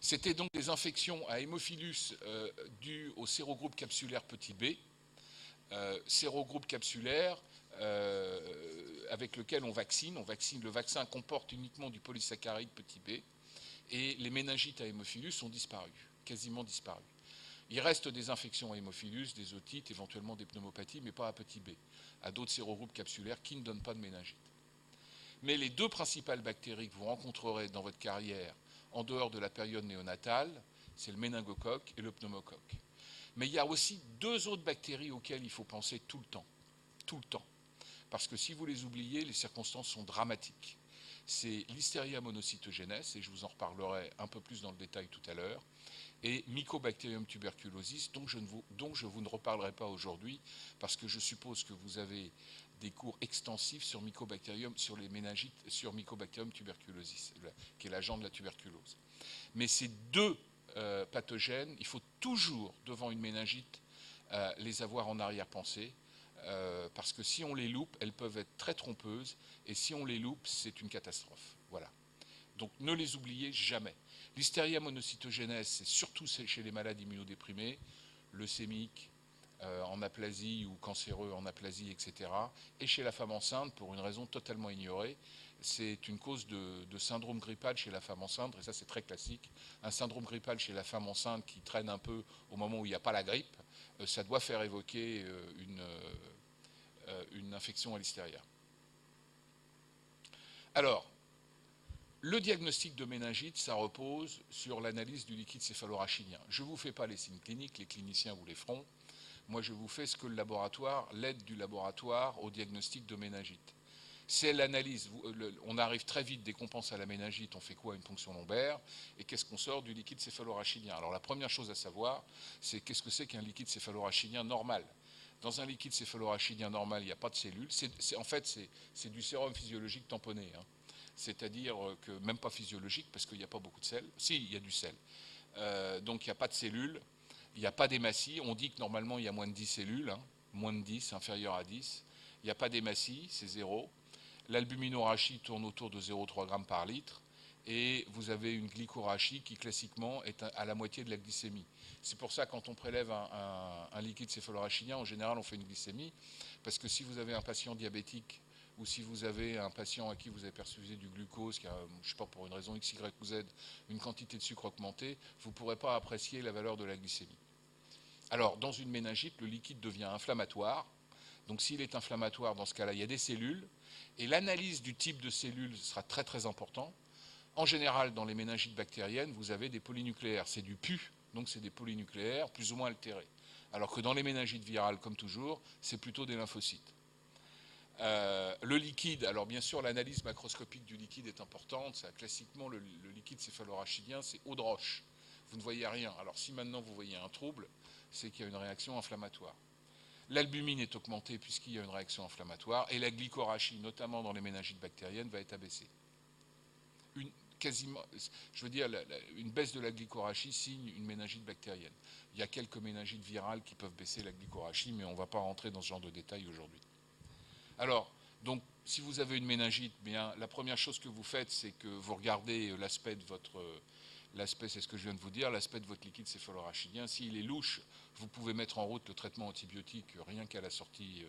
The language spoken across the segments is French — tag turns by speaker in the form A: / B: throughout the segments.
A: C'était donc des infections à hémophilus dues au sérogroupe capsulaire petit b, sérogroupe capsulaire avec lequel on vaccine. Le vaccin comporte uniquement du polysaccharide petit b, et les méningites à hémophilus ont disparu, quasiment disparu. Il reste des infections à hémophilus, des otites, éventuellement des pneumopathies, mais pas à petit b, à d'autres sérogroupes capsulaires qui ne donnent pas de méningite. Mais les deux principales bactéries que vous rencontrerez dans votre carrière, en dehors de la période néonatale, c'est le méningocoque et le pneumocoque. Mais il y a aussi deux autres bactéries auxquelles il faut penser tout le temps. Tout le temps. Parce que si vous les oubliez, les circonstances sont dramatiques. C'est l'Listeria monocytogenes, et je vous en reparlerai un peu plus dans le détail tout à l'heure, et Mycobacterium tuberculosis, dont je vous ne reparlerai pas aujourd'hui, parce que je suppose que vous avez des cours extensifs sur Mycobacterium, sur les méningites, sur Mycobacterium tuberculosis, qui est l'agent de la tuberculose. Mais ces deux pathogènes, il faut toujours, devant une méningite, les avoir en arrière-pensée, parce que si on les loupe, elles peuvent être très trompeuses, et si on les loupe, c'est une catastrophe. Voilà. Donc ne les oubliez jamais. Listeria monocytogenes, c'est surtout chez les malades immunodéprimés, leucémiques, en aplasie ou cancéreux en aplasie, etc. Et chez la femme enceinte, pour une raison totalement ignorée, c'est une cause de syndrome grippal chez la femme enceinte, et ça c'est très classique. Un syndrome grippal chez la femme enceinte qui traîne un peu au moment où il n'y a pas la grippe, ça doit faire évoquer une infection à Listeria. Alors, le diagnostic de méningite, ça repose sur l'analyse du liquide céphalorachidien. Je ne vous fais pas les signes cliniques, les cliniciens vous les feront. Moi, je vous fais ce que le laboratoire, l'aide du laboratoire au diagnostic de méningite. C'est l'analyse. On arrive très vite, dès qu'on pense à la méningite, on fait quoi? Une ponction lombaire. Et qu'est-ce qu'on sort du liquide céphalorachidien? Alors, la première chose à savoir, c'est qu'est-ce que c'est qu'un liquide céphalorachidien normal? Dans un liquide céphalorachidien normal, il n'y a pas de cellules. En fait, c'est du sérum physiologique tamponné. C'est-à-dire que même pas physiologique, parce qu'il n'y a pas beaucoup de sel. Si, il y a du sel. Donc il n'y a pas de cellules, il n'y a pas d'hématie. On dit que normalement il y a moins de 10 cellules, moins de 10, inférieur à 10. Il n'y a pas d'hématie, c'est 0. L'albuminorachie tourne autour de 0,3 g par litre. Et vous avez une glycorachie qui classiquement est à la moitié de la glycémie. C'est pour ça quand on prélève un liquide céphalorachidien, en général on fait une glycémie, parce que si vous avez un patient diabétique ou si vous avez un patient à qui vous avez perfusé du glucose, qui a, je ne sais pas, pour une raison X, Y ou Z, une quantité de sucre augmentée, vous ne pourrez pas apprécier la valeur de la glycémie. Alors, dans une méningite, le liquide devient inflammatoire. Donc, s'il est inflammatoire, dans ce cas-là, il y a des cellules. Et l'analyse du type de cellules sera très, très important. En général, dans les méningites bactériennes, vous avez des polynucléaires. C'est du pu, donc c'est des polynucléaires plus ou moins altérés. Alors que dans les méningites virales, comme toujours, c'est plutôt des lymphocytes. Le liquide, alors bien sûr l'analyse macroscopique du liquide est importante. Ça, classiquement le liquide céphalorachidien c'est eau de roche, vous ne voyez rien. Alors si maintenant vous voyez un trouble, c'est qu'il y a une réaction inflammatoire. L'albumine est augmentée puisqu'il y a une réaction inflammatoire, et la glycorachie, notamment dans les méningites bactériennes, va être abaissée. Une baisse de la glycorachie signe une méningite bactérienne. Il y a quelques méningites virales qui peuvent baisser la glycorachie, mais on ne va pas rentrer dans ce genre de détails aujourd'hui. Alors, donc, si vous avez une méningite, bien, la première chose que vous faites, c'est que vous regardez l'aspect de votre... L'aspect, c'est ce que je viens de vous dire, l'aspect de votre liquide céphalorachidien. S'il est louche, vous pouvez mettre en route le traitement antibiotique rien qu'à la sortie,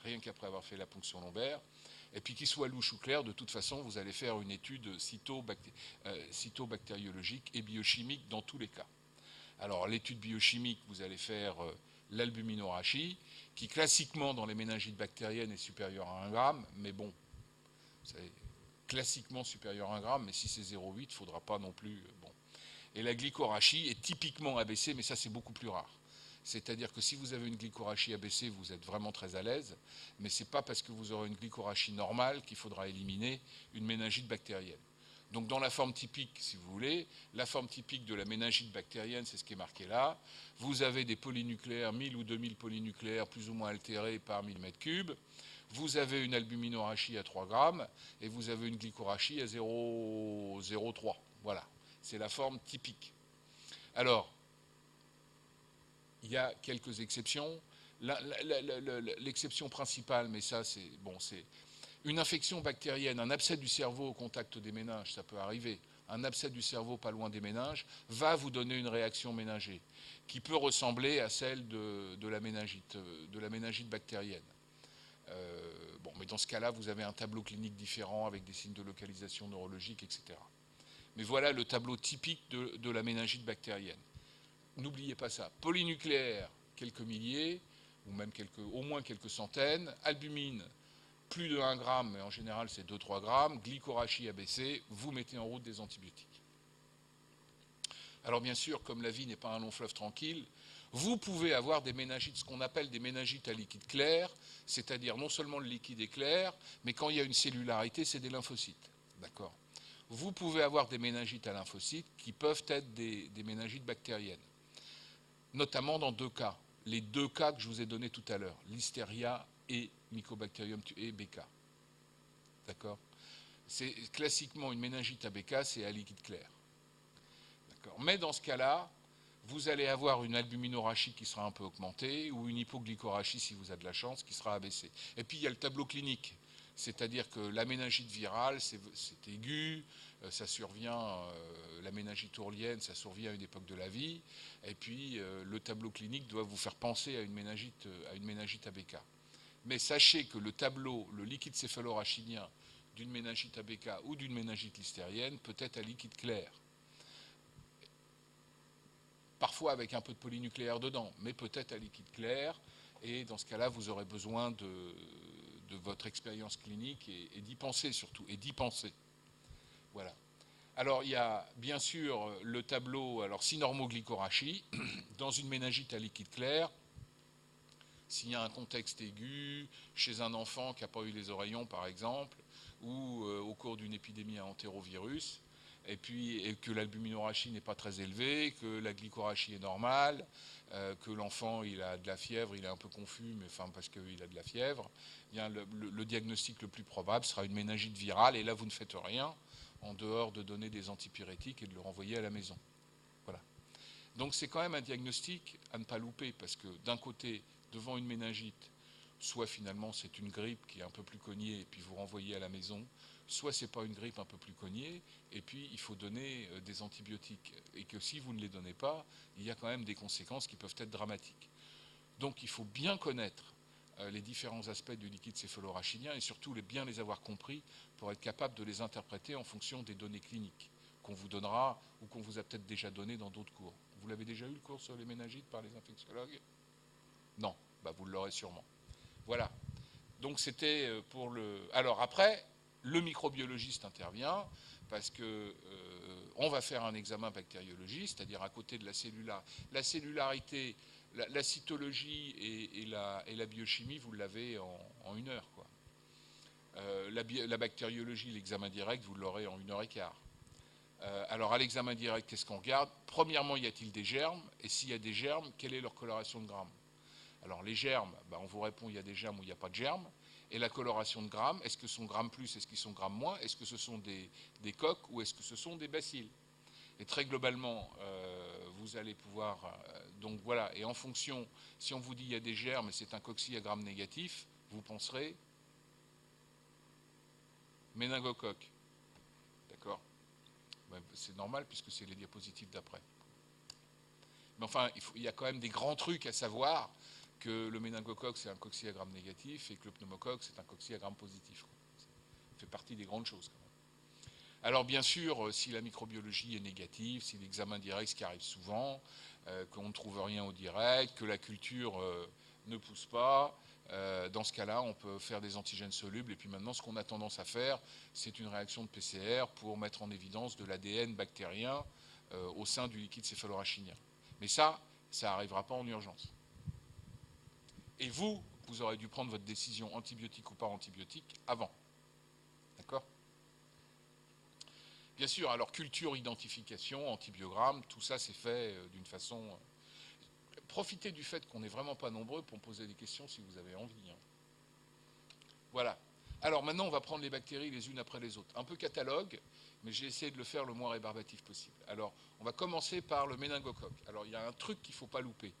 A: rien qu'après avoir fait la ponction lombaire. Et puis qu'il soit louche ou clair, de toute façon, vous allez faire une étude cytobactériologique et biochimique dans tous les cas. Alors, l'étude biochimique, vous allez faire l'albuminorachie, qui classiquement dans les méningites bactériennes est supérieure à 1 gramme, mais bon, c'est classiquement supérieur à 1 gramme, mais si c'est 0,8, il ne faudra pas non plus... bon. Et la glycorachie est typiquement abaissée, mais ça c'est beaucoup plus rare. C'est-à-dire que si vous avez une glycorachie abaissée, vous êtes vraiment très à l'aise, mais ce n'est pas parce que vous aurez une glycorachie normale qu'il faudra éliminer une méningite bactérienne. Donc dans la forme typique, si vous voulez, la forme typique de la méningite bactérienne, c'est ce qui est marqué là. Vous avez des polynucléaires, 1000 ou 2000 polynucléaires plus ou moins altérés par millimètre cube. Vous avez une albuminorachie à 3 grammes et vous avez une glycorachie à 0,03. Voilà, c'est la forme typique. Alors, il y a quelques exceptions. L'exception principale, mais ça c'est... bon, c'est... Une infection bactérienne, un abcès du cerveau au contact des méninges, ça peut arriver. un abcès du cerveau pas loin des méninges, va vous donner une réaction méningée qui peut ressembler à celle de la méningite bactérienne. Bon, mais dans ce cas-là, vous avez un tableau clinique différent avec des signes de localisation neurologique, etc. Mais voilà le tableau typique de la méningite bactérienne. N'oubliez pas ça. Polynucléaire, quelques milliers, ou même au moins quelques centaines. Albumine, plus de 1 gramme, mais en général c'est 2-3 grammes. Glycorachie abaissée, vous mettez en route des antibiotiques. Alors bien sûr, comme la vie n'est pas un long fleuve tranquille, vous pouvez avoir des méningites, ce qu'on appelle des méningites à liquide clair, c'est-à-dire non seulement le liquide est clair, mais quand il y a une cellularité, c'est des lymphocytes. D'accord ? Vous pouvez avoir des méningites à lymphocytes qui peuvent être des méningites bactériennes, notamment dans 2 cas. Les 2 cas que je vous ai donnés tout à l'heure, Listeria et Mycobacterium et BK. D'accord ? C'est classiquement une méningite à BK, c'est à liquide clair. Mais dans ce cas-là, vous allez avoir une albuminorachie qui sera un peu augmentée ou une hypoglycorachie, si vous avez de la chance, qui sera abaissée. Et puis il y a le tableau clinique, c'est-à-dire que la méningite virale, c'est aigu, ça survient, la méningite ourlienne, ça survient à une époque de la vie, et puis le tableau clinique doit vous faire penser à une méningite ABK. Mais sachez que le tableau, le liquide céphalorachidien d'une méningite ABK ou d'une méningite listérienne peut être à liquide clair. Parfois avec un peu de polynucléaire dedans, mais peut-être à liquide clair, et dans ce cas-là, vous aurez besoin de votre expérience clinique et d'y penser surtout, et d'y penser. Voilà. Alors, il y a bien sûr le tableau, alors synormoglycorachie, dans une méningite à liquide clair, s'il y a un contexte aigu, chez un enfant qui n'a pas eu les oreillons par exemple, ou au cours d'une épidémie à entérovirus, et que l'albuminorachie n'est pas très élevée, que la glycorachie est normale, que l'enfant il a de la fièvre, il est un peu confus, mais enfin parce qu'il a de la fièvre, bien le diagnostic le plus probable sera une méningite virale, et là vous ne faites rien en dehors de donner des antipyrétiques et de le renvoyer à la maison. Voilà. Donc c'est quand même un diagnostic à ne pas louper, parce que d'un côté, devant une méningite, soit finalement c'est une grippe qui est un peu plus cognée et puis vous renvoyez à la maison, soit c'est pas une grippe un peu plus cognée et puis il faut donner des antibiotiques, et que si vous ne les donnez pas, il y a quand même des conséquences qui peuvent être dramatiques. Donc il faut bien connaître les différents aspects du liquide céphalorachidien et surtout bien les avoir compris pour être capable de les interpréter en fonction des données cliniques qu'on vous donnera ou qu'on vous a peut-être déjà donné dans d'autres cours. Vous l'avez déjà eu le cours sur les méningites par les infectiologues? Non, bah vous l'aurez sûrement. Voilà. Donc c'était pour le... Alors après, le microbiologiste intervient parce que on va faire un examen bactériologique, c'est-à-dire à côté de la cellularité, la cytologie et la biochimie, vous l'avez en 1 heure, quoi. La bactériologie, l'examen direct, vous l'aurez en 1h15. Alors à l'examen direct, qu'est-ce qu'on regarde? Premièrement, y a-t-il des germes? Et s'il y a des germes, quelle est leur coloration de grammes? Alors les germes, on vous répond il y a des germes ou il n'y a pas de germes. Et la coloration de grammes, est-ce que ce sont grammes plus, est-ce qu'ils sont grammes moins? Est-ce que ce sont des coques ou est-ce que ce sont des bacilles? Et très globalement, vous allez pouvoir... donc voilà, et en fonction, si on vous dit il y a des germes et c'est un cocci à grammes négatif, vous penserez méningocoque. D'accord? C'est normal puisque c'est les diapositives d'après. Mais enfin, il y a quand même des grands trucs à savoir, que le méningocoque c'est un cocci à gramme négatif et que le pneumocoque c'est un cocci à gramme positif. Ça fait partie des grandes choses. Quand même. Alors bien sûr, si la microbiologie est négative, si l'examen direct, ce qui arrive souvent, qu'on ne trouve rien au direct, que la culture ne pousse pas, dans ce cas-là, on peut faire des antigènes solubles. Et puis maintenant, ce qu'on a tendance à faire, c'est une réaction de PCR pour mettre en évidence de l'ADN bactérien au sein du liquide céphalorachidien. Mais ça n'arrivera pas en urgence. Et vous aurez dû prendre votre décision antibiotique ou pas antibiotique avant. D'accord? Bien sûr, alors culture, identification, antibiogramme, tout ça c'est fait d'une façon... Profitez du fait qu'on n'est vraiment pas nombreux pour me poser des questions si vous avez envie. Hein. Voilà. Alors maintenant, on va prendre les bactéries les unes après les autres. Un peu catalogue, mais j'ai essayé de le faire le moins rébarbatif possible. Alors, on va commencer par le méningocoque. Alors, il y a un truc qu'il ne faut pas louper.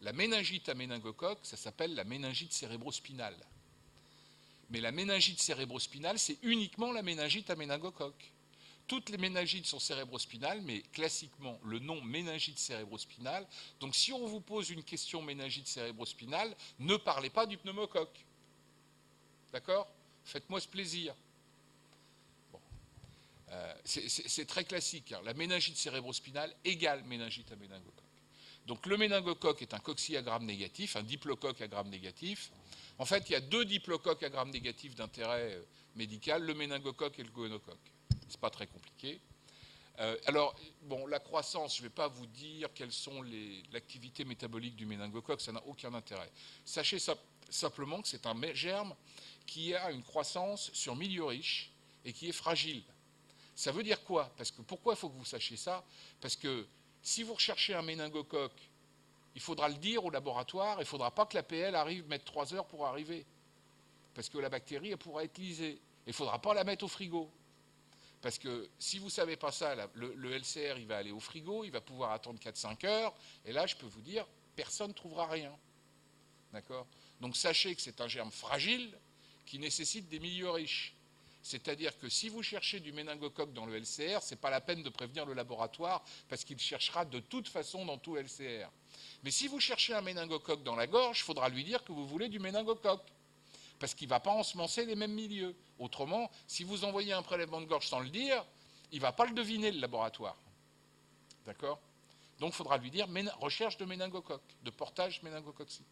A: La méningite à méningocoque, ça s'appelle la méningite cérébrospinale. Mais la méningite cérébrospinale, c'est uniquement la méningite à méningocoque. Toutes les méningites sont cérébrospinales, mais classiquement, le nom méningite cérébrospinale. Donc, si on vous pose une question méningite cérébrospinale, ne parlez pas du pneumocoque. D'accord? Faites-moi ce plaisir. Bon. C'est très classique. Hein. La méningite cérébrospinale égale méningite à méningocoque. Donc, le méningocoque est un cocci à gramme négatif, un diplocoque à gramme négatif. En fait, il y a deux diplocoques à gramme négatif d'intérêt médical, le méningocoque et le gonocoque. C'est pas très compliqué. Alors, bon, la croissance, je ne vais pas vous dire quelles sont l'activité métabolique du méningocoque, ça n'a aucun intérêt. Sachez simplement que c'est un germe qui a une croissance sur milieu riche et qui est fragile. Ça veut dire quoi? Parce que pourquoi il faut que vous sachiez ça? Parce que si vous recherchez un méningocoque, il faudra le dire au laboratoire, il ne faudra pas que l'APL arrive mettre 3 heures pour arriver. Parce que la bactérie, elle pourra être lysée. Il ne faudra pas la mettre au frigo. Parce que si vous ne savez pas ça, le LCR, il va aller au frigo, il va pouvoir attendre 4-5 heures, et là, je peux vous dire, personne ne trouvera rien. D'accord? Donc sachez que c'est un germe fragile qui nécessite des milieux riches. C'est-à-dire que si vous cherchez du méningocoque dans le LCR, ce n'est pas la peine de prévenir le laboratoire, parce qu'il cherchera de toute façon dans tout LCR. Mais si vous cherchez un méningocoque dans la gorge, il faudra lui dire que vous voulez du méningocoque. Parce qu'il ne va pas ensemencer les mêmes milieux. Autrement, si vous envoyez un prélèvement de gorge sans le dire, il ne va pas le deviner, le laboratoire. D'accord? Donc il faudra lui dire recherche de méningocoque, de portage méningococcique.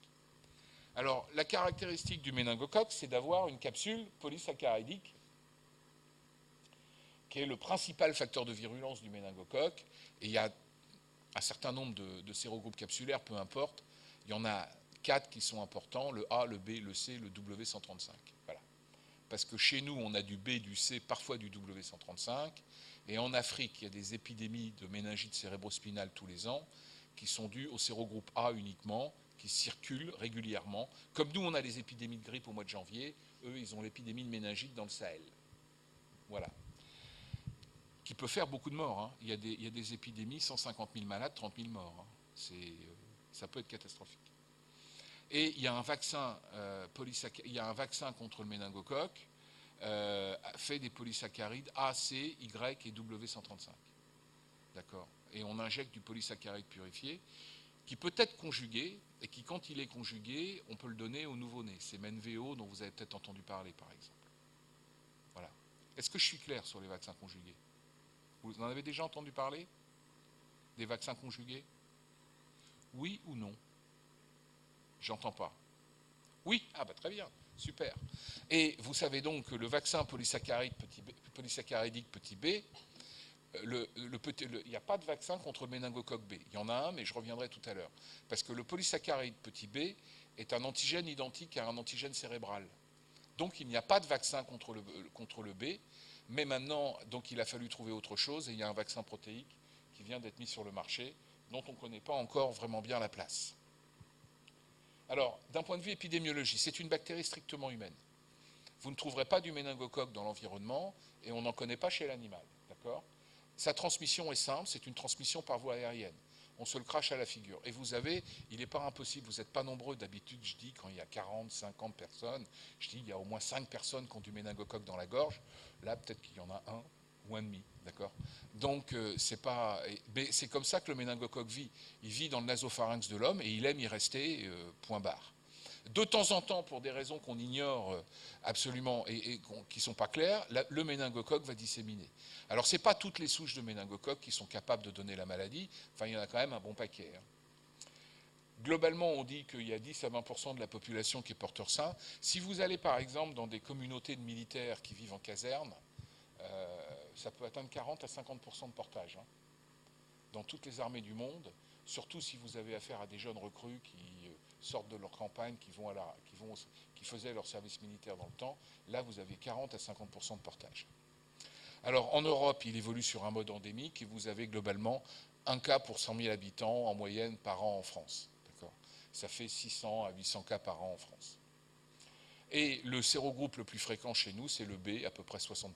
A: Alors, la caractéristique du méningocoque, c'est d'avoir une capsule polysaccharidique, qui est le principal facteur de virulence du méningocoque. Et il y a un certain nombre de sérogroupes capsulaires, peu importe. Il y en a 4 qui sont importants, le A, le B, le C, le W135. Voilà. Parce que chez nous, on a du B, du C, parfois du W135. Et en Afrique, il y a des épidémies de méningite cérébrospinale tous les ans qui sont dues au sérogroupe A uniquement, qui circulent régulièrement. Comme nous, on a des épidémies de grippe au mois de janvier, eux, ils ont l'épidémie de méningite dans le Sahel. Voilà. Qui peut faire beaucoup de morts. Hein. Il y a des épidémies, 150 000 malades, 30 000 morts. Hein. Ça peut être catastrophique. Et il y a un vaccin, contre le méningocoque, fait des polysaccharides A, C, Y et W135. D'accord. Et on injecte du polysaccharide purifié qui peut être conjugué et qui, quand il est conjugué, on peut le donner au nouveau-né. C'est Menveo dont vous avez peut-être entendu parler, par exemple. Voilà. Est-ce que je suis clair sur les vaccins conjugués? Vous en avez déjà entendu parler? Des vaccins conjugués? Oui ou non? J'entends pas. Oui? Ah bah très bien, super. Et vous savez donc que le vaccin polysaccharidique petit b, il n'y a pas de vaccin contre le méningocoque B. Il y en a un, mais je reviendrai tout à l'heure. Parce que le polysaccharide petit b est un antigène identique à un antigène cérébral. Donc il n'y a pas de vaccin contre le B, mais maintenant, donc il a fallu trouver autre chose, et il y a un vaccin protéique qui vient d'être mis sur le marché, dont on ne connaît pas encore vraiment bien la place. Alors, d'un point de vue épidémiologique, c'est une bactérie strictement humaine. Vous ne trouverez pas du méningocoque dans l'environnement, et on n'en connaît pas chez l'animal. D'accord ? Sa transmission est simple, c'est une transmission par voie aérienne. On se le crache à la figure. Et vous avez, il n'est pas impossible, vous n'êtes pas nombreux d'habitude, je dis, quand il y a 40, 50 personnes, je dis, il y a au moins 5 personnes qui ont du méningocoque dans la gorge. Là, peut-être qu'il y en a un ou un demi, d'accord? Donc, c'est pas... Mais c'est comme ça que le méningocoque vit. Il vit dans le nasopharynx de l'homme et il aime y rester, point barre. De temps en temps, pour des raisons qu'on ignore absolument et qui ne sont pas claires, le méningocoque va disséminer. Alors, ce n'est pas toutes les souches de méningocoque qui sont capables de donner la maladie. Enfin, il y en a quand même un bon paquet. Hein. Globalement, on dit qu'il y a 10 à 20% de la population qui est porteur sain. Si vous allez, par exemple, dans des communautés de militaires qui vivent en caserne, ça peut atteindre 40 à 50% de portage. Hein. Dans toutes les armées du monde, surtout si vous avez affaire à des jeunes recrues qui sortent de leur campagne, qui faisaient leur service militaire dans le temps, là vous avez 40 à 50% de portage. Alors en Europe, il évolue sur un mode endémique et vous avez globalement un cas pour 100 000 habitants en moyenne par an en France. Ça fait 600 à 800 cas par an en France. Et le sérogroupe le plus fréquent chez nous, c'est le B, à peu près 60%.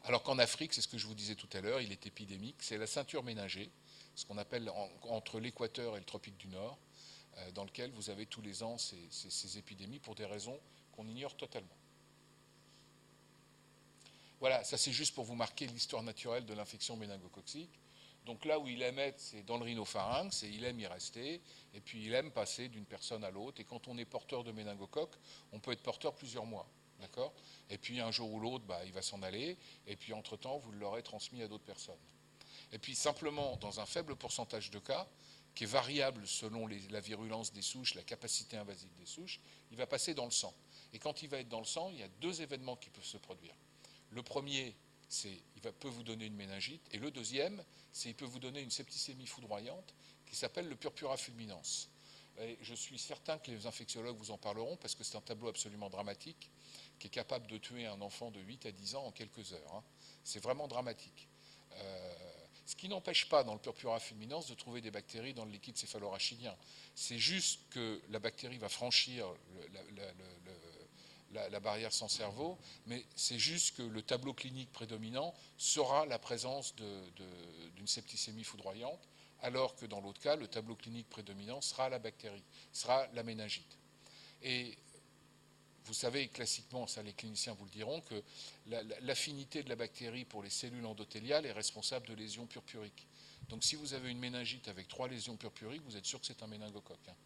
A: Alors qu'en Afrique, c'est ce que je vous disais tout à l'heure, il est épidémique, c'est la ceinture méningée, ce qu'on appelle entre l'équateur et le tropique du Nord, dans lequel vous avez tous les ans ces épidémies pour des raisons qu'on ignore totalement. Voilà, ça c'est juste pour vous marquer l'histoire naturelle de l'infection méningococcique. Donc là où il aime être, c'est dans le rhinopharynx, et il aime y rester, et puis il aime passer d'une personne à l'autre. Et quand on est porteur de méningocoque, on peut être porteur plusieurs mois, d'accord? Et puis un jour ou l'autre, bah, il va s'en aller, et puis entre-temps, vous l'aurez transmis à d'autres personnes. Et puis simplement, dans un faible pourcentage de cas, qui est variable selon la virulence des souches, la capacité invasive des souches, il va passer dans le sang. Et quand il va être dans le sang, il y a deux événements qui peuvent se produire. Le premier, c'est il peut vous donner une méningite, et le deuxième, c'est il peut vous donner une septicémie foudroyante qui s'appelle le purpura fulminans. Et je suis certain que les infectiologues vous en parleront parce que c'est un tableau absolument dramatique qui est capable de tuer un enfant de 8 à 10 ans en quelques heures, hein. C'est vraiment dramatique. Ce qui n'empêche pas dans le purpura fulminans de trouver des bactéries dans le liquide céphalorachidien. C'est juste que la bactérie va franchir la barrière sans cerveau, mais c'est juste que le tableau clinique prédominant sera la présence d'une septicémie foudroyante, alors que dans l'autre cas, le tableau clinique prédominant sera la bactérie, sera la méningite. Et vous savez, classiquement, ça les cliniciens vous le diront, que l'affinité de la bactérie pour les cellules endothéliales est responsable de lésions purpuriques. Donc si vous avez une méningite avec 3 lésions purpuriques, vous êtes sûr que c'est un méningocoque, hein.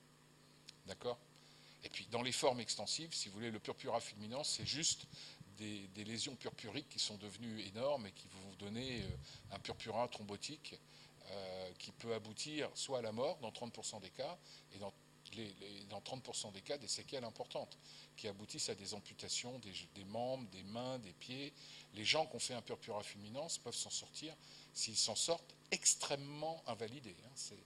A: D'accord? Et puis dans les formes extensives, si vous voulez, le purpura fulminans, c'est juste des lésions purpuriques qui sont devenues énormes et qui vont vous donner un purpura thrombotique qui peut aboutir soit à la mort dans 30% des cas, et dans 30% des cas, des séquelles importantes, qui aboutissent à des amputations des membres, des mains, des pieds. Les gens qui ont fait un purpura fulminans peuvent s'en sortir, s'ils s'en sortent, extrêmement invalidés, hein.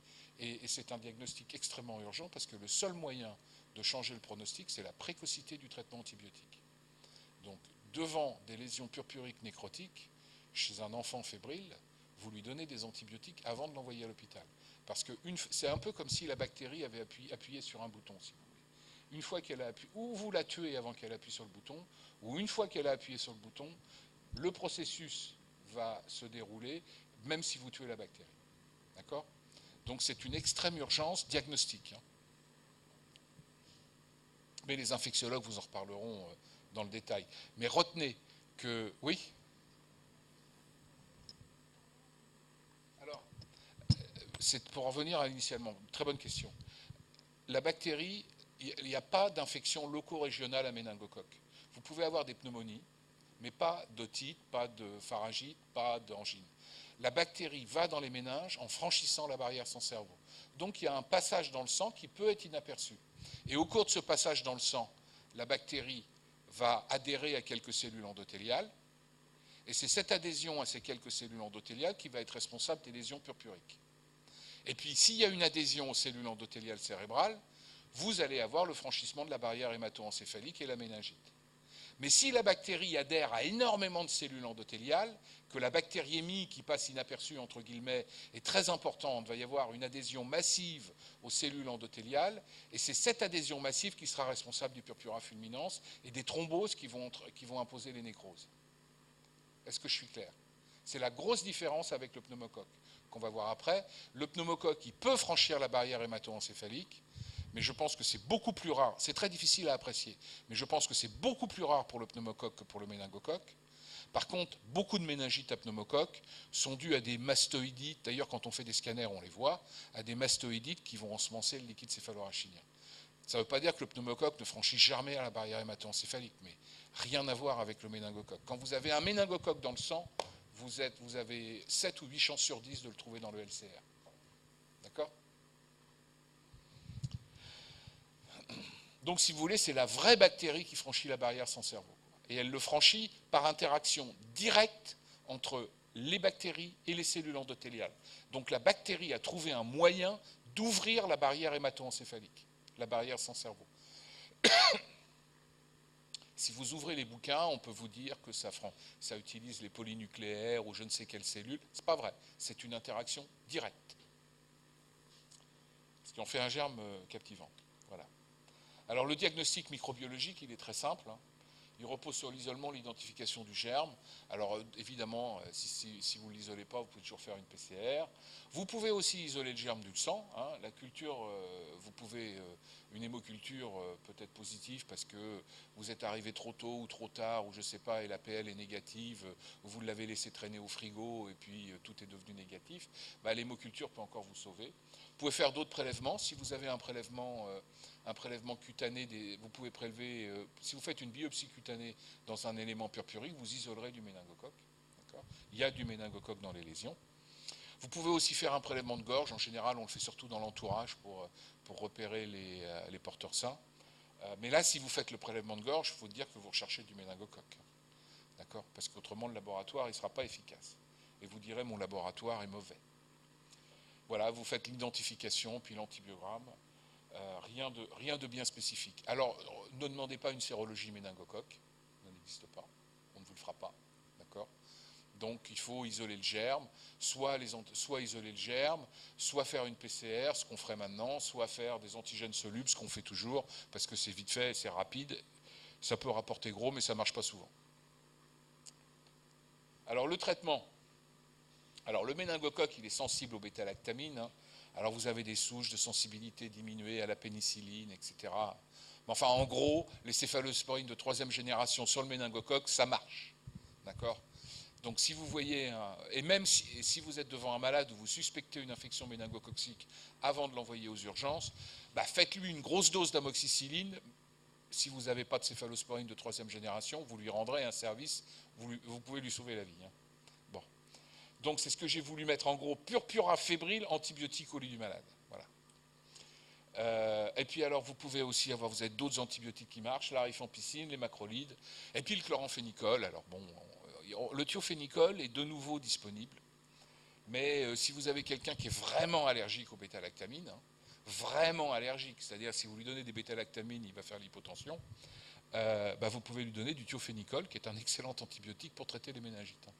A: Et c'est un diagnostic extrêmement urgent parce que le seul moyen de changer le pronostic, c'est la précocité du traitement antibiotique. Donc, devant des lésions purpuriques nécrotiques, chez un enfant fébrile, vous lui donnez des antibiotiques avant de l'envoyer à l'hôpital. Parce que c'est un peu comme si la bactérie avait appuyé sur un bouton, si vous voulez. Une fois qu'elle a appuyé, ou vous la tuez avant qu'elle appuie sur le bouton, ou une fois qu'elle a appuyé sur le bouton, le processus va se dérouler, même si vous tuez la bactérie. D'accord? Donc c'est une extrême urgence diagnostique, hein. Mais les infectiologues vous en reparleront dans le détail. Mais retenez que, oui. Alors, c'est pour en venir à initialement, très bonne question. La bactérie, il n'y a pas d'infection loco-régionale à méningocoque. Vous pouvez avoir des pneumonies, mais pas d'otite, pas de pharyngite, pas d'angine. La bactérie va dans les méninges en franchissant la barrière sans cerveau. Donc il y a un passage dans le sang qui peut être inaperçu. Et au cours de ce passage dans le sang, la bactérie va adhérer à quelques cellules endothéliales, et c'est cette adhésion à ces quelques cellules endothéliales qui va être responsable des lésions purpuriques. Et puis s'il y a une adhésion aux cellules endothéliales cérébrales, vous allez avoir le franchissement de la barrière hémato-encéphalique et la méningite. Mais si la bactérie adhère à énormément de cellules endothéliales, que la bactériémie qui passe inaperçue entre guillemets est très importante, il va y avoir une adhésion massive aux cellules endothéliales, et c'est cette adhésion massive qui sera responsable du purpura fulminans et des thromboses qui vont imposer les nécroses. Est-ce que je suis clair? C'est la grosse différence avec le pneumocoque qu'on va voir après. Le pneumocoque, il peut franchir la barrière hémato-encéphalique, mais je pense que c'est beaucoup plus rare. C'est très difficile à apprécier, mais je pense que c'est beaucoup plus rare pour le pneumocoque que pour le méningocoque. Par contre, beaucoup de méningites à pneumocoque sont dues à des mastoïdites, d'ailleurs quand on fait des scanners on les voit, à des mastoïdites qui vont ensemencer le liquide céphalorachidien. Ça ne veut pas dire que le pneumocoque ne franchit jamais à la barrière hémato-encéphalique, mais rien à voir avec le méningocoque. Quand vous avez un méningocoque dans le sang, vous avez 7 ou 8 chances sur 10 de le trouver dans le LCR. D'accord? Donc, si vous voulez, c'est la vraie bactérie qui franchit la barrière sans cerveau. Et elle le franchit par interaction directe entre les bactéries et les cellules endothéliales. Donc, la bactérie a trouvé un moyen d'ouvrir la barrière hémato-encéphalique, la barrière sans cerveau. Si vous ouvrez les bouquins, on peut vous dire que ça utilise les polynucléaires ou je ne sais quelle cellule. Ce n'est pas vrai. C'est une interaction directe. Ce qui en fait un germe captivant. Voilà. Alors le diagnostic microbiologique, il est très simple, hein. Il repose sur l'isolement, l'identification du germe. Alors évidemment, si vous ne l'isolez pas, vous pouvez toujours faire une PCR. Vous pouvez aussi isoler le germe du sang, hein. La culture, vous pouvez une hémoculture peut-être positive parce que vous êtes arrivé trop tôt ou trop tard, ou je ne sais pas, et la PL est négative, ou vous l'avez laissé traîner au frigo et puis tout est devenu négatif, bah, l'hémoculture peut encore vous sauver. Vous pouvez faire d'autres prélèvements. Si vous avez un prélèvement cutané, vous pouvez prélever, si vous faites une biopsie cutanée dans un élément purpurique, vous isolerez du méningocoque. Il y a du méningocoque dans les lésions. Vous pouvez aussi faire un prélèvement de gorge. En général, on le fait surtout dans l'entourage pour repérer les porteurs sains. Mais là, si vous faites le prélèvement de gorge, il faut dire que vous recherchez du méningocoque. D'accord? Parce qu'autrement, le laboratoire, il ne sera pas efficace. Et vous direz, mon laboratoire est mauvais. Voilà, vous faites l'identification, puis l'antibiogramme. Rien de bien spécifique. Alors, ne demandez pas une sérologie méningocoque. Ça n'existe pas. On ne vous le fera pas. D'accord? Donc il faut isoler le germe, soit isoler le germe, soit faire une PCR, ce qu'on ferait maintenant, soit faire des antigènes solubles, ce qu'on fait toujours, parce que c'est vite fait, c'est rapide. Ça peut rapporter gros, mais ça ne marche pas souvent. Alors le traitement. Alors le méningocoque, il est sensible aux bêta-lactamines. Hein. Alors vous avez des souches de sensibilité diminuées à la pénicilline, etc. Mais enfin, en gros, les céphalosporines de 3e génération sur le méningocoque, ça marche. D'accord ? Donc si vous voyez, et même si vous êtes devant un malade où vous suspectez une infection méningococcique avant de l'envoyer aux urgences, bah faites-lui une grosse dose d'amoxicilline. Si vous n'avez pas de céphalosporine de 3e génération, vous lui rendrez un service, vous pouvez lui sauver la vie. Hein. Bon. Donc c'est ce que j'ai voulu mettre en gros, purpura fébrile, antibiotique au lit du malade. Voilà. Et puis alors vous pouvez aussi avoir, vous avez d'autres antibiotiques qui marchent, la rifampicine, les macrolides, et puis le chloramphénicol. Alors bon, le thiophénicol est de nouveau disponible, mais si vous avez quelqu'un qui est vraiment allergique aux bêta-lactamines, hein, vraiment allergique, c'est-à-dire si vous lui donnez des bêta-lactamines, il va faire l'hypotension, bah vous pouvez lui donner du thiophénicol, qui est un excellent antibiotique pour traiter les méningites. Hein.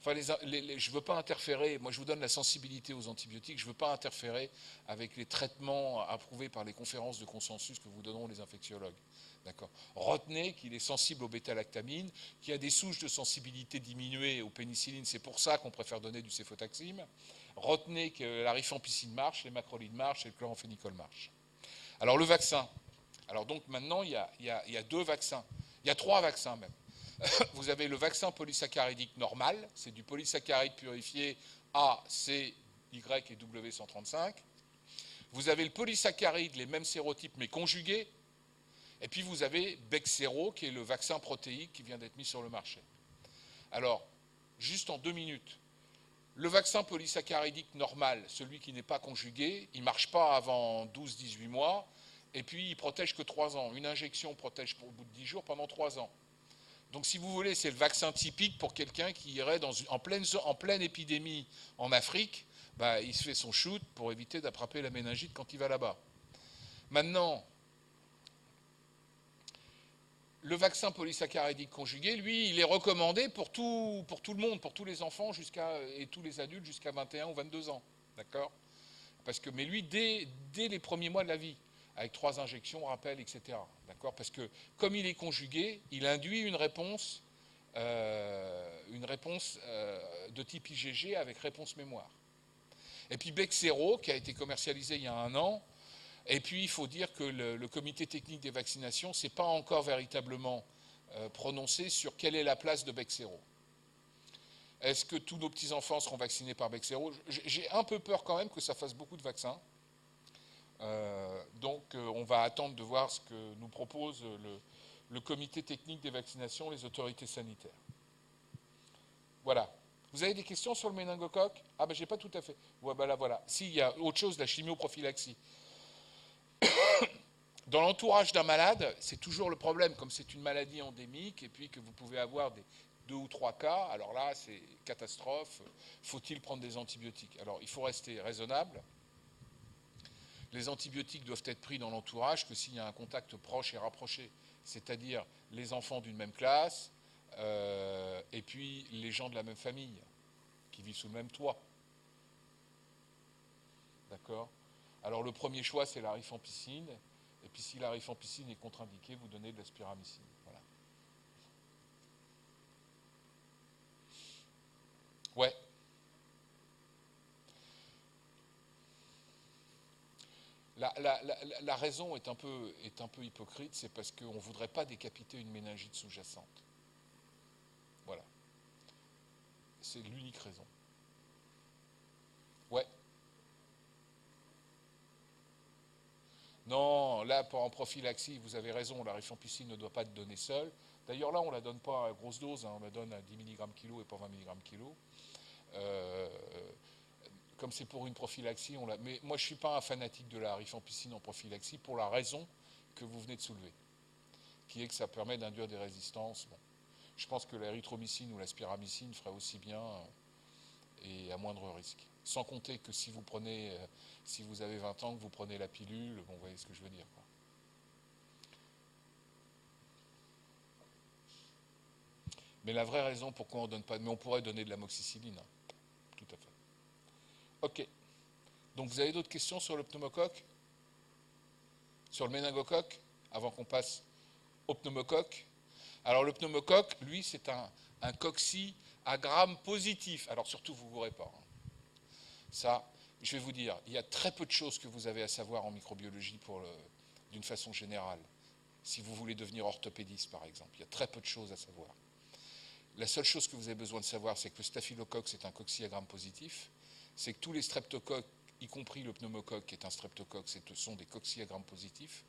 A: Enfin, je ne veux pas interférer, moi je vous donne la sensibilité aux antibiotiques, je ne veux pas interférer avec les traitements approuvés par les conférences de consensus que vous donneront les infectiologues. D'accord. Retenez qu'il est sensible aux bêta-lactamines, qu'il y a des souches de sensibilité diminuées aux pénicillines, c'est pour ça qu'on préfère donner du céfotaxime. Retenez que la rifampicine marche, les macrolides marchent et le chloramphénicol marche. Alors le vaccin. Alors donc maintenant il y a 2 vaccins, il y a 3 vaccins même. Vous avez le vaccin polysaccharidique normal, c'est du polysaccharide purifié A, C, Y et W135. Vous avez le polysaccharide, les mêmes sérotypes mais conjugués. Et puis vous avez Bexsero, qui est le vaccin protéique qui vient d'être mis sur le marché. Alors, juste en 2 minutes, le vaccin polysaccaridique normal, celui qui n'est pas conjugué, il ne marche pas avant 12-18 mois, et puis il ne protège que 3 ans. Une injection protège au bout de 10 jours pendant 3 ans. Donc si vous voulez, c'est le vaccin typique pour quelqu'un qui irait en pleine épidémie en Afrique, bah, il se fait son shoot pour éviter d'attraper la méningite quand il va là-bas. Maintenant, le vaccin polysaccharidique conjugué, lui, il est recommandé pour tout le monde, pour tous les enfants et tous les adultes jusqu'à 21 ou 22 ans. D'accord ? Mais lui, dès les premiers mois de la vie, avec 3 injections, rappel, etc. D'accord ? Parce que comme il est conjugué, il induit une réponse de type IgG avec réponse mémoire. Et puis Bexsero, qui a été commercialisé il y a 1 an, et puis il faut dire que le comité technique des vaccinations ne s'est pas encore véritablement prononcé sur quelle est la place de Bexsero. Est-ce que tous nos petits-enfants seront vaccinés par Bexsero? J'ai un peu peur quand même que ça fasse beaucoup de vaccins. Donc on va attendre de voir ce que nous propose le comité technique des vaccinations, les autorités sanitaires. Voilà. Vous avez des questions sur le méningocoque? Ah ben j'ai pas tout à fait. Ouais, ben là voilà. Si, il y a autre chose, la chimioprophylaxie. Dans l'entourage d'un malade, c'est toujours le problème, comme c'est une maladie endémique, et puis que vous pouvez avoir 2 ou 3 cas, alors là c'est catastrophe, faut-il prendre des antibiotiques? Alors il faut rester raisonnable. Les antibiotiques doivent être pris dans l'entourage que s'il y a un contact proche et rapproché, c'est-à-dire les enfants d'une même classe, et puis les gens de la même famille, qui vivent sous le même toit. D'accord? Alors le premier choix, c'est la rifampicine, et puis si la rifampicine est contre-indiquée, vous donnez de la spiramycine. Voilà. Ouais. La raison est un peu hypocrite, c'est parce qu'on ne voudrait pas décapiter une méningite sous-jacente. Voilà. C'est l'unique raison. Ouais. Non, là, en prophylaxie, vous avez raison, la rifampicine ne doit pas être donnée seule. D'ailleurs, là, on ne la donne pas à grosse dose, hein, on la donne à 10 mg kg et pas 20 mg kg. Euh, Comme c'est pour une prophylaxie, on la... Mais moi, je ne suis pas un fanatique de la rifampicine en prophylaxie pour la raison que vous venez de soulever, qui est que ça permet d'induire des résistances. Bon. Je pense que l'érythromycine ou la spiramycine ferait aussi bien et à moindre risque. Sans compter que si vous prenez, si vous avez 20 ans, que vous prenez la pilule, bon, vous voyez ce que je veux dire, quoi. Mais la vraie raison pourquoi on ne donne pas... Mais on pourrait donner de l'amoxicilline, hein. Tout à fait. Ok. Donc vous avez d'autres questions sur le pneumocoque? Sur le méningocoque? Avant qu'on passe au pneumocoque? Alors le pneumocoque, lui, c'est un cocci à gramme positif. Alors surtout, vous ne bourrez pas, hein. Ça, je vais vous dire, il y a très peu de choses que vous avez à savoir en microbiologie d'une façon générale. Si vous voulez devenir orthopédiste, par exemple, il y a très peu de choses à savoir. La seule chose que vous avez besoin de savoir, c'est que le staphylocoque, c'est un cocci à gramme positif. C'est que tous les streptocoques, y compris le pneumocoque, qui est un streptocoque, sont des cocci à gramme positifs.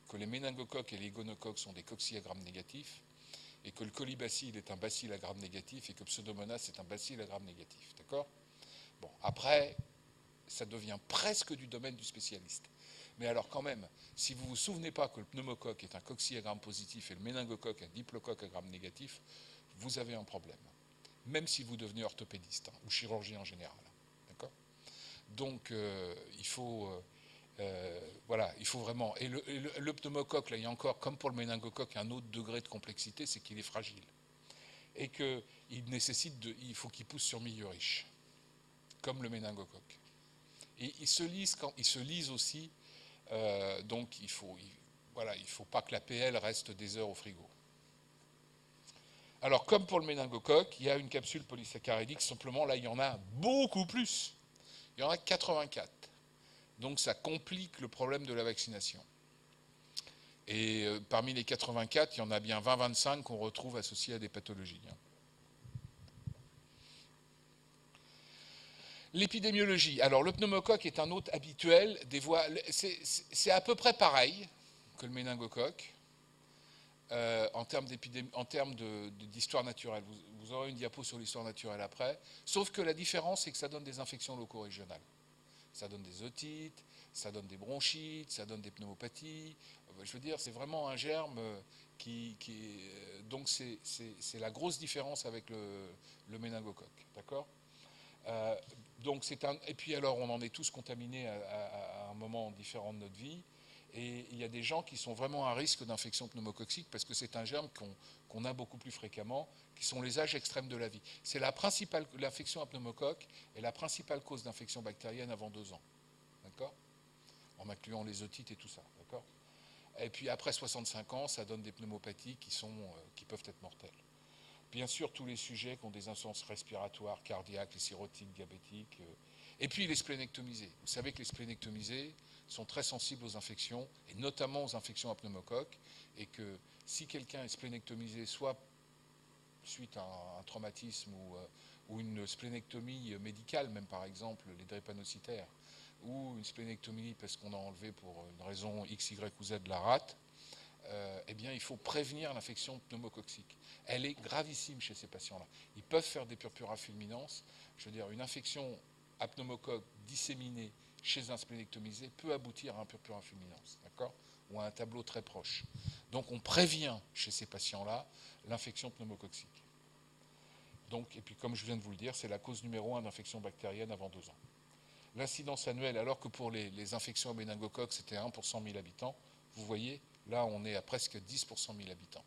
A: Que les méningocoques et les gonocoques sont des cocci à gramme négatifs. Et que le colibacille est un bacille à gramme négatif. Et que Pseudomonas est un bacille à gramme négatif. D'accord? Bon, après, ça devient presque du domaine du spécialiste. Mais alors quand même, si vous ne vous souvenez pas que le pneumocoque est un cocci à gramme positif et le méningocoque un diplocoque à gramme négatif, vous avez un problème. Même si vous devenez orthopédiste, hein, ou chirurgien en général. D'accord? Donc voilà, il faut vraiment... Et le pneumocoque, là, il y a encore, comme pour le méningocoque, un autre degré de complexité, c'est qu'il est fragile. Et il faut qu'il pousse sur milieu riche, comme le méningocoque. Et ils se lisent aussi, donc voilà, il ne faut pas que la PL reste des heures au frigo. Alors, comme pour le méningocoque, il y a une capsule polysaccharidique, simplement là, il y en a beaucoup plus. Il y en a 84. Donc, ça complique le problème de la vaccination. Et parmi les 84, il y en a bien 20-25 qu'on retrouve associés à des pathologies. L'épidémiologie. Alors, le pneumocoque est un hôte habituel des voies. C'est à peu près pareil que le méningocoque. En termes d'histoire naturelle. Vous aurez une diapo sur l'histoire naturelle après. Sauf que la différence, c'est que ça donne des infections loco-régionales. Ça donne des otites, ça donne des bronchites, ça donne des pneumopathies. Je veux dire, c'est vraiment un germe donc c'est la grosse différence avec le méningocoque. D'accord? Donc et puis alors, on en est tous contaminés à un moment différent de notre vie. Et il y a des gens qui sont vraiment à risque d'infection pneumococcique parce que c'est un germe qu'on a beaucoup plus fréquemment, qui sont les âges extrêmes de la vie. L'infection à pneumocoque est la principale cause d'infection bactérienne avant 2 ans. D'accord? En incluant les otites et tout ça. D'accord? Et puis après 65 ans, ça donne des pneumopathies qui peuvent être mortelles. Bien sûr, tous les sujets qui ont des insuffisances respiratoires, cardiaques, les cirrhotiques, diabétiques, et puis les splénectomisés. Vous savez que les splénectomisés sont très sensibles aux infections, et notamment aux infections à pneumocoque, et que si quelqu'un est splénectomisé, soit suite à un traumatisme ou une splénectomie médicale, même par exemple les drépanocytaires, ou une splénectomie parce qu'on a enlevé pour une raison X, Y ou Z de la rate, eh bien, il faut prévenir l'infection pneumococcique. Elle est gravissime chez ces patients-là. Ils peuvent faire des purpura fulminances. Je veux dire, une infection à pneumocoque disséminée chez un splénectomisé peut aboutir à un purpura fulminans, d'accord? Ou à un tableau très proche. Donc, on prévient chez ces patients-là l'infection pneumococcique. Donc, et puis, comme je viens de vous le dire, c'est la cause numéro 1 d'infection bactérienne avant 2 ans. L'incidence annuelle, alors que pour les infections à méningocoque, c'était 1 pour 100 000 habitants, vous voyez, là, on est à presque 10 pour 100 000 habitants.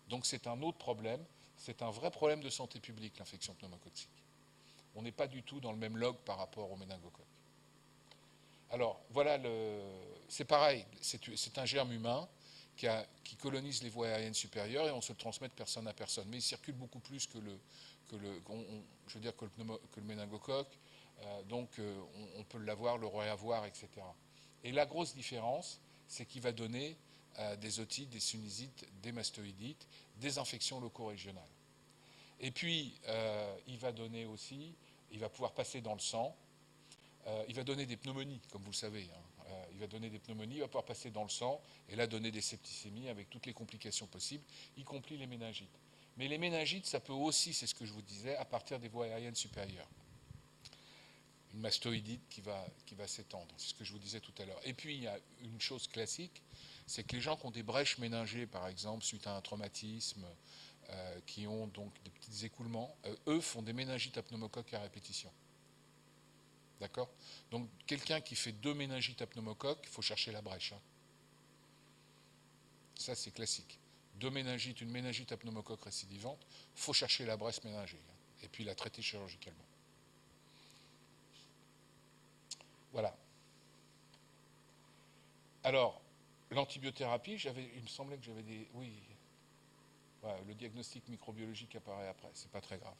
A: Donc c'est un autre problème, c'est un vrai problème de santé publique, l'infection pneumococcique. On n'est pas du tout dans le même log par rapport au méningocoque. Alors, voilà, c'est pareil, c'est un germe humain qui colonise les voies aériennes supérieures et on se le transmet de personne à personne. Mais il circule beaucoup plus que le méningocoque, donc on peut l'avoir, le réavoir, etc. Et la grosse différence, c'est qu'il va donner des otites, des sinusites, des mastoïdites, des infections locaux-régionales. Et puis, il va donner aussi, il va pouvoir passer dans le sang, il va donner des pneumonies, comme vous le savez. Il va donner des pneumonies, il va pouvoir passer dans le sang, et là donner des septicémies avec toutes les complications possibles, y compris les méningites. Mais les méningites, ça peut aussi, c'est ce que je vous disais, à partir des voies aériennes supérieures. Une mastoïdite qui va s'étendre, c'est ce que je vous disais tout à l'heure. Et puis, il y a une chose classique, c'est que les gens qui ont des brèches méningées, par exemple, suite à un traumatisme, qui ont donc des petits écoulements, eux font des méningites à pneumocoque à répétition. D'accord? Donc, quelqu'un qui fait 2 méningites à pneumocoque, il faut chercher la brèche. Ça, c'est classique. 2 méningites, une méningite à pneumocoque récidivante, il faut chercher la brèche méningée. Et puis la traiter chirurgicalement. Voilà. Alors, l'antibiothérapie, il me semblait que j'avais des... Oui, ouais, le diagnostic microbiologique apparaît après, c'est pas très grave.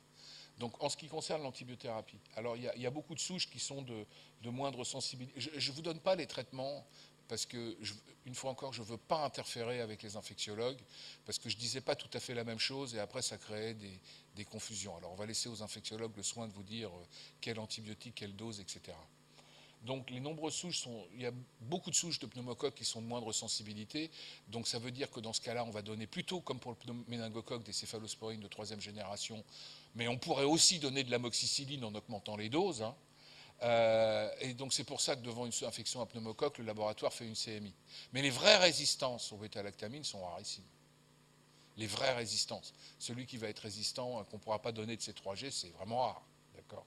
A: Donc, en ce qui concerne l'antibiothérapie, alors il y a beaucoup de souches qui sont de moindre sensibilité. Je ne vous donne pas les traitements parce que, une fois encore, je ne veux pas interférer avec les infectiologues parce que je ne disais pas tout à fait la même chose et après ça créait des confusions. Alors, on va laisser aux infectiologues le soin de vous dire quel antibiotique, quelle dose, etc. Donc les nombreuses souches il y a beaucoup de souches de pneumocoques qui sont de moindre sensibilité, donc ça veut dire que dans ce cas-là, on va donner plutôt, comme pour le méningocoque, des céphalosporines de 3e génération, mais on pourrait aussi donner de l'amoxicilline en augmentant les doses. Et donc c'est pour ça que devant une infection à pneumocoque, le laboratoire fait une CMI. Mais les vraies résistances aux bêta-lactamines sont rarissimes. Les vraies résistances. Celui qui va être résistant, qu'on ne pourra pas donner de C3G, c'est vraiment rare. D'accord ?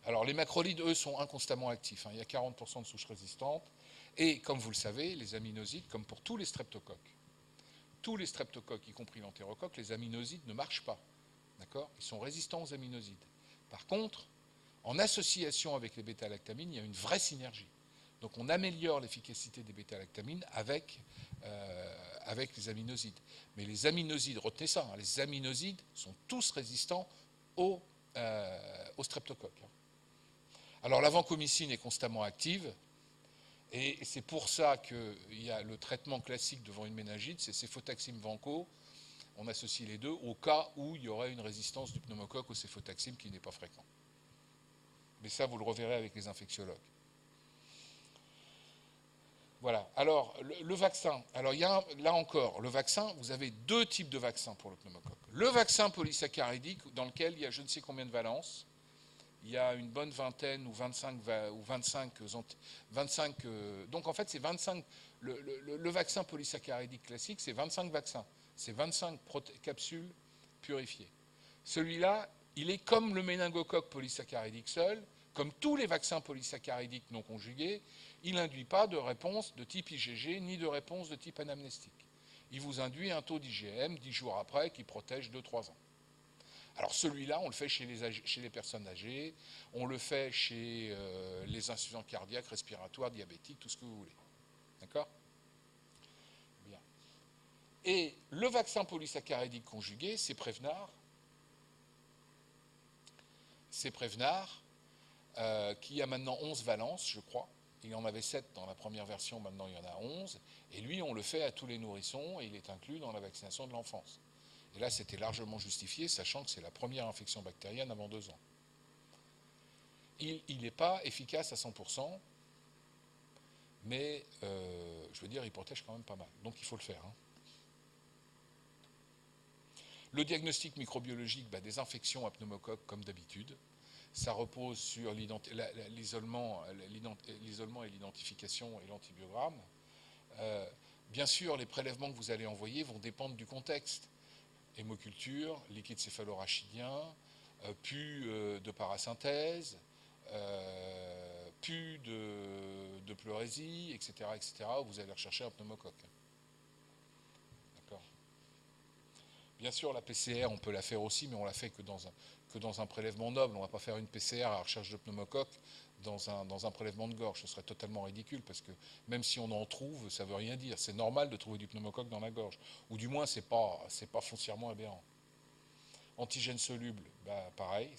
A: Alors les macrolides, eux, sont inconstamment actifs. Il y a 40% de souches résistantes. Et comme vous le savez, les aminosides, comme pour tous les streptocoques, y compris l'entérocoque, les aminosides ne marchent pas. D'accord ? Ils sont résistants aux aminosides. Par contre, en association avec les bêta-lactamines, il y a une vraie synergie. Donc on améliore l'efficacité des bêta-lactamines avec les aminosides. Mais les aminosides, retenez ça, les aminosides sont tous résistants aux streptocoques. Alors la vancomycine est constamment active, et c'est pour ça qu'il y a le traitement classique devant une méningite, c'est céfotaxime vanco. On associe les deux au cas où il y aurait une résistance du pneumocoque au céfotaxime qui n'est pas fréquent. Mais ça, vous le reverrez avec les infectiologues. Voilà. Alors, le vaccin. Alors, là encore, le vaccin, vous avez 2 types de vaccins pour le pneumocoque. Le vaccin polysaccharidique, dans lequel il y a je ne sais combien de valences. Il y a une bonne vingtaine ou 25, donc en fait c'est 25, le vaccin polysaccharidique classique c'est 25 vaccins, c'est 25 capsules purifiées. Celui-là, il est comme le méningocoque polysaccharidique seul, comme tous les vaccins polysaccharidiques non conjugués, il n'induit pas de réponse de type IgG ni de réponse de type anamnestique. Il vous induit un taux d'IgM 10 jours après qui protège 2-3 ans. Alors celui-là, on le fait chez les personnes âgées, on le fait chez les insuffisants cardiaques, respiratoires, diabétiques, tout ce que vous voulez. D'accord ? Bien. Et le vaccin polysaccharidique conjugué, c'est Prevnar. C'est Prevnar, qui a maintenant 11 valences, je crois. Il y en avait 7 dans la première version, maintenant il y en a 11. Et lui, on le fait à tous les nourrissons et il est inclus dans la vaccination de l'enfance. Et là, c'était largement justifié, sachant que c'est la première infection bactérienne avant 2 ans. Il n'est pas efficace à 100%, mais je veux dire, il protège quand même pas mal. Donc il faut le faire. Le diagnostic microbiologique des infections à pneumocoque, comme d'habitude, ça repose sur l'isolement et l'identification et l'antibiogramme. Bien sûr, les prélèvements que vous allez envoyer vont dépendre du contexte. Hémoculture, liquide céphalorachidien, pus de parasynthèse, pus de pleurésie, etc., où vous allez rechercher un pneumocoque. D'accord. Bien sûr, la PCR, on peut la faire aussi, mais on la fait que dans un prélèvement noble. On ne va pas faire une PCR à la recherche de pneumocoque dans un prélèvement de gorge. Ce serait totalement ridicule, parce que même si on en trouve, ça ne veut rien dire. C'est normal de trouver du pneumocoque dans la gorge. Ou du moins, ce n'est pas foncièrement aberrant. Antigène soluble, pareil,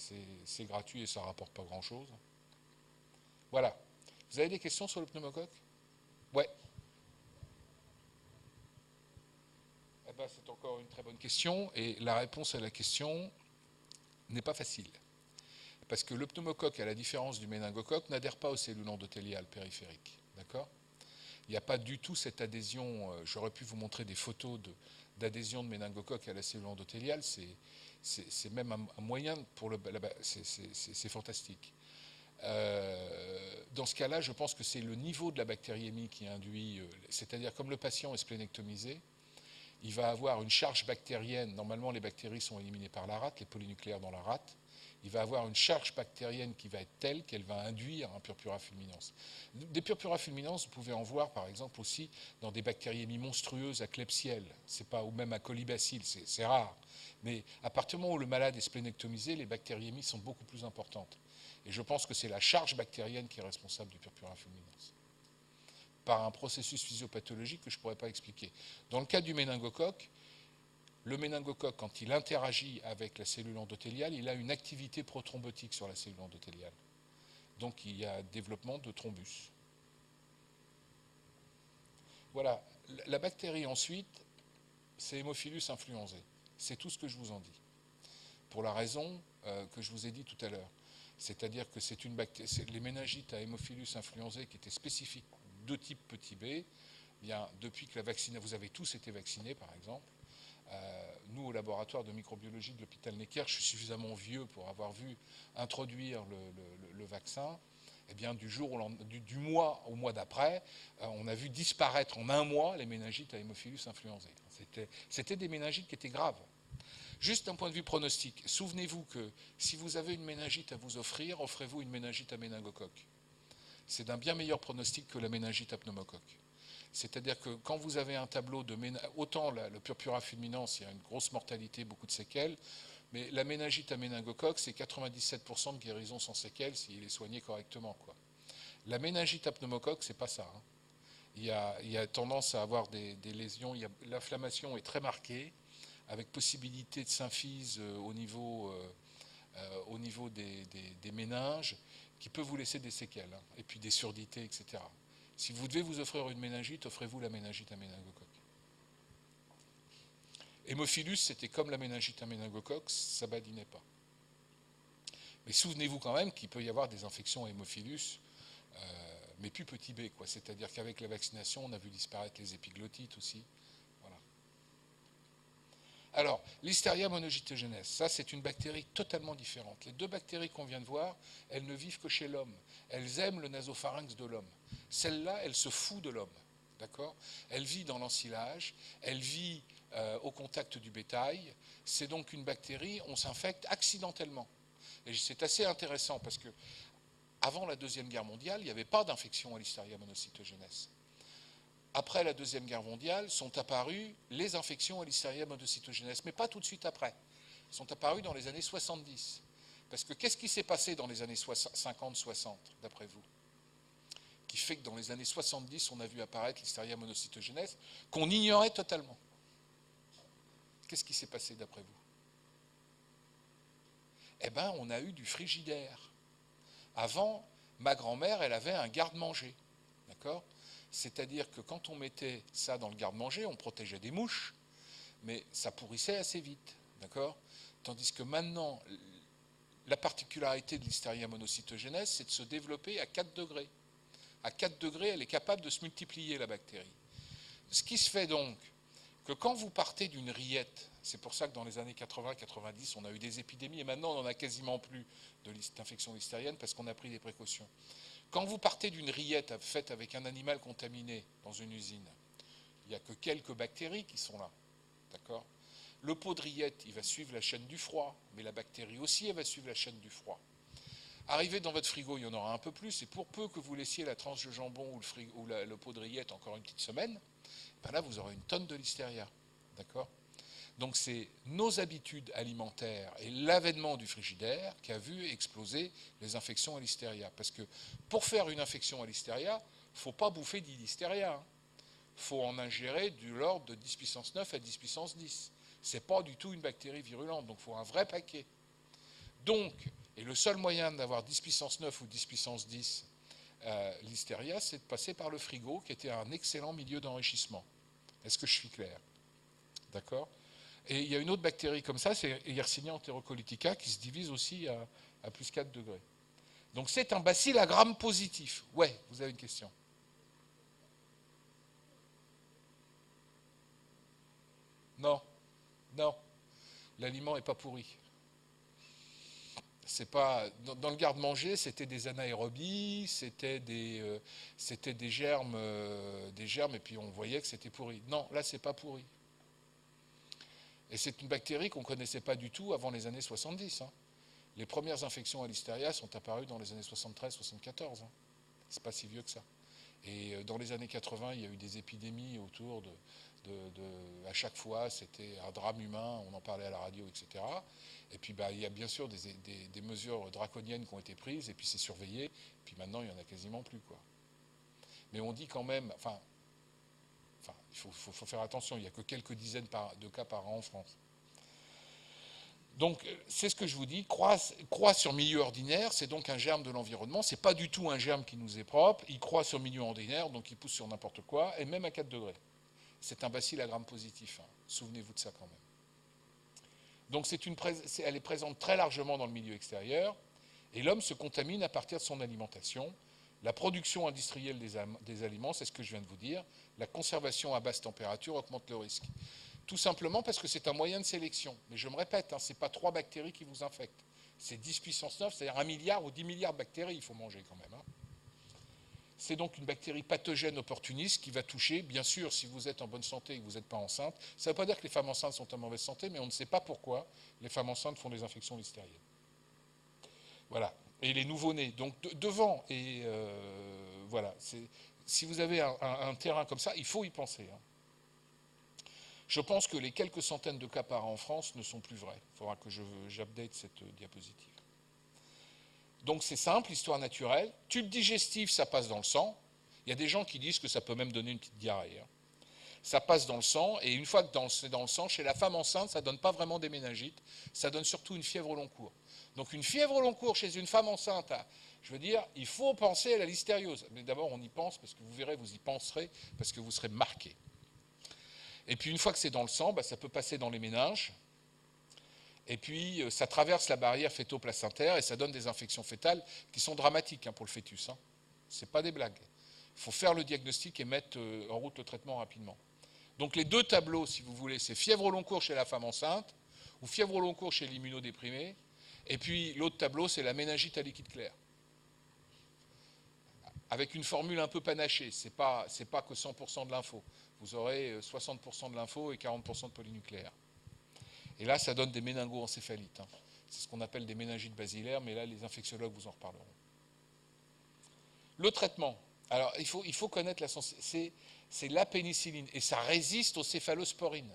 A: c'est gratuit et ça ne rapporte pas grand-chose. Voilà. Vous avez des questions sur le pneumocoque? Ouais. Eh ben, c'est encore une très bonne question, et la réponse à la question n'est pas facile. Parce que le pneumocoque, à la différence du méningocoque, n'adhère pas aux cellules endothéliales périphériques. D'accord? Il n'y a pas du tout cette adhésion. J'aurais pu vous montrer des photos d'adhésion de méningocoque à la cellule endothéliale. C'est même un moyen pour le. C'est fantastique. Dans ce cas-là, je pense que c'est le niveau de la bactériémie qui induit. C'est-à-dire, comme le patient est splénectomisé, il va avoir une charge bactérienne. Normalement, les bactéries sont éliminées par la rate, les polynucléaires dans la rate. Il va avoir une charge bactérienne qui va être telle qu'elle va induire un purpura fulminans. Des purpura fulminans, vous pouvez en voir par exemple aussi dans des bactériémies monstrueuses à Klebsiella, ou même à Colibacille, c'est rare. Mais à partir du moment où le malade est splénectomisé, les bactériémies sont beaucoup plus importantes. Et je pense que c'est la charge bactérienne qui est responsable du purpura fulminans, par un processus physiopathologique que je ne pourrais pas expliquer. Dans le cas du méningocoque, le méningocoque, quand il interagit avec la cellule endothéliale, il a une activité prothrombotique sur la cellule endothéliale. Donc il y a développement de thrombus. Voilà. La bactérie ensuite, c'est Haemophilus influenzae. C'est tout ce que je vous en dis. Pour la raison que je vous ai dit tout à l'heure. C'est-à-dire que c'est une bactérie, les méningites à Haemophilus influenzae qui étaient spécifiques de type petit b, bien, depuis que la vaccination, vous avez tous été vaccinés par exemple. Nous, au laboratoire de microbiologie de l'hôpital Necker, je suis suffisamment vieux pour avoir vu introduire le vaccin. Eh bien, du mois au mois d'après, on a vu disparaître en un mois les méningites à Haemophilus influenzae. C'était des méningites qui étaient graves. Juste d'un point de vue pronostic, souvenez-vous que si vous avez une méningite à vous offrir, offrez-vous une méningite à méningocoque. C'est d'un bien meilleur pronostic que la méningite à pneumocoque. C'est-à-dire que quand vous avez un tableau de autant le purpura fulminans, il y a une grosse mortalité, beaucoup de séquelles, mais la méningite à méningocoque, c'est 97% de guérison sans séquelles s'il est soigné correctement, quoi. La méningite à pneumocoque, c'est pas ça, hein. Il y a tendance à avoir des lésions, l'inflammation est très marquée, avec possibilité de symphyse au niveau des méninges, qui peut vous laisser des séquelles, hein, et puis des surdités, etc. Si vous devez vous offrir une méningite, offrez-vous la méningite à méningocoque. Hémophilus, c'était comme la méningite à méningocoque, ça badinait pas. Mais souvenez-vous quand même qu'il peut y avoir des infections à hémophilus, mais plus petit b, quoi. C'est-à-dire qu'avec la vaccination, on a vu disparaître les épiglottites aussi. Voilà. Alors, Listeria monocytogenes, ça c'est une bactérie totalement différente. Les deux bactéries qu'on vient de voir, elles ne vivent que chez l'homme. Elles aiment le nasopharynx de l'homme. Celle-là, elle se fout de l'homme. D'accord ? Elle vit dans l'ensilage, elle vit au contact du bétail. C'est donc une bactérie, on s'infecte accidentellement. Et c'est assez intéressant parce que avant la Deuxième Guerre mondiale, il n'y avait pas d'infection à Listeria monocytogenes. Après la Deuxième Guerre mondiale, sont apparues les infections à Listeria monocytogenes, mais pas tout de suite après. Elles sont apparues dans les années 70. Parce que qu'est-ce qui s'est passé dans les années 50-60, d'après vous ? Qui fait que dans les années 70, on a vu apparaître Listeria monocytogenes, qu'on ignorait totalement. Qu'est-ce qui s'est passé d'après vous ? Eh bien, on a eu du frigidaire. Avant, ma grand-mère, elle avait un garde-manger. D'accord ? C'est-à-dire que quand on mettait ça dans le garde-manger, on protégeait des mouches, mais ça pourrissait assez vite. D'accord ? Tandis que maintenant, la particularité de Listeria monocytogenes, c'est de se développer à 4 degrés. À 4 degrés, elle est capable de se multiplier, la bactérie. Ce qui se fait donc que quand vous partez d'une rillette, c'est pour ça que dans les années 80-90, on a eu des épidémies, et maintenant on n'en a quasiment plus d'infection listérienne parce qu'on a pris des précautions. Quand vous partez d'une rillette faite avec un animal contaminé dans une usine, il n'y a que quelques bactéries qui sont là. D'accord ? Le pot de rillette, il va suivre la chaîne du froid, mais la bactérie aussi, elle va suivre la chaîne du froid. Arrivé dans votre frigo, il y en aura un peu plus, et pour peu que vous laissiez la tranche de jambon ou le pot de rillette encore une petite semaine, ben là vous aurez une tonne de listeria. D'accord ? Donc c'est nos habitudes alimentaires et l'avènement du frigidaire qui a vu exploser les infections à listeria. Parce que pour faire une infection à listeria, il ne faut pas bouffer 10 listeria. Il faut en ingérer de l'ordre de 10 puissance 9 à 10 puissance 10. Ce n'est pas du tout une bactérie virulente, donc il faut un vrai paquet. Donc, et le seul moyen d'avoir 10 puissance 9 ou 10 puissance 10 Listeria, c'est de passer par le frigo, qui était un excellent milieu d'enrichissement. Est-ce que je suis clair? D'accord? Et il y a une autre bactérie comme ça, c'est Yersinia enterocolitica, qui se divise aussi à plus 4 degrés. Donc c'est un bacille à Gram positif. Ouais, vous avez une question? Non, non, l'aliment n'est pas pourri. C'est pas dans le garde-manger, c'était des anaérobies, c'était des germes, et puis on voyait que c'était pourri. Non, là c'est pas pourri. Et c'est une bactérie qu'on ne connaissait pas du tout avant les années 70. Hein. Les premières infections à Listeria sont apparues dans les années 73-74. Hein. C'est pas si vieux que ça. Et dans les années 80, il y a eu des épidémies autour à chaque fois, c'était un drame humain, on en parlait à la radio, etc. Et puis il y a bien sûr des mesures draconiennes qui ont été prises, et puis c'est surveillé, et puis maintenant il n'y en a quasiment plus. Quoi. Mais on dit quand même, il faut faire attention, il n'y a que quelques dizaines de cas par an en France. Donc, c'est ce que je vous dis, croît sur milieu ordinaire, c'est donc un germe de l'environnement, c'est pas du tout un germe qui nous est propre, il croît sur milieu ordinaire, donc il pousse sur n'importe quoi, et même à 4 degrés. C'est un bacille à Gram positif, hein. Souvenez-vous de ça quand même. Donc, elle est présente très largement dans le milieu extérieur, et l'homme se contamine à partir de son alimentation. La production industrielle des aliments, c'est ce que je viens de vous dire, la conservation à basse température augmente le risque. Tout simplement parce que c'est un moyen de sélection. Mais je me répète, hein, ce n'est pas 3 bactéries qui vous infectent. C'est 10 puissance 9, c'est-à-dire 1 milliard ou 10 milliards de bactéries, il faut manger quand même. Hein. C'est donc une bactérie pathogène opportuniste qui va toucher, bien sûr, si vous êtes en bonne santé et que vous n'êtes pas enceinte. Ça ne veut pas dire que les femmes enceintes sont en mauvaise santé, mais on ne sait pas pourquoi les femmes enceintes font des infections listériennes. Voilà. Et les nouveau-nés. Donc devant, et voilà. Si vous avez un terrain comme ça, il faut y penser. Hein. Je pense que les quelques centaines de cas par an en France ne sont plus vrais. Il faudra que j'update cette diapositive. Donc c'est simple, histoire naturelle. Tube digestif, ça passe dans le sang. Il y a des gens qui disent que ça peut même donner une petite diarrhée. Hein. Ça passe dans le sang, et une fois que c'est dans le sang, chez la femme enceinte, ça ne donne pas vraiment des méningites, ça donne surtout une fièvre au long cours. Donc une fièvre au long cours chez une femme enceinte, je veux dire, il faut penser à la listériose. Mais d'abord, on y pense, parce que vous verrez, vous y penserez, parce que vous serez marqué. Et puis une fois que c'est dans le sang, ça peut passer dans les méninges. Et puis ça traverse la barrière fœto-placentaire et ça donne des infections fœtales qui sont dramatiques hein, pour le fœtus. Hein. Ce n'est pas des blagues. Il faut faire le diagnostic et mettre en route le traitement rapidement. Donc les deux tableaux, si vous voulez, c'est fièvre au long cours chez la femme enceinte ou fièvre au long cours chez l'immunodéprimé. Et puis l'autre tableau, c'est la méningite à liquide clair. Avec une formule un peu panachée, ce n'est pas que 100% de l'info. Vous aurez 60% de l'info et 40% de polynucléaire. Et là, ça donne des méningo-encéphalites. Hein. C'est ce qu'on appelle des méningites basilaires, mais là, les infectiologues vous en reparleront. Le traitement. Alors, il faut connaître la sensibilité. C'est la pénicilline, et ça résiste aux céphalosporines.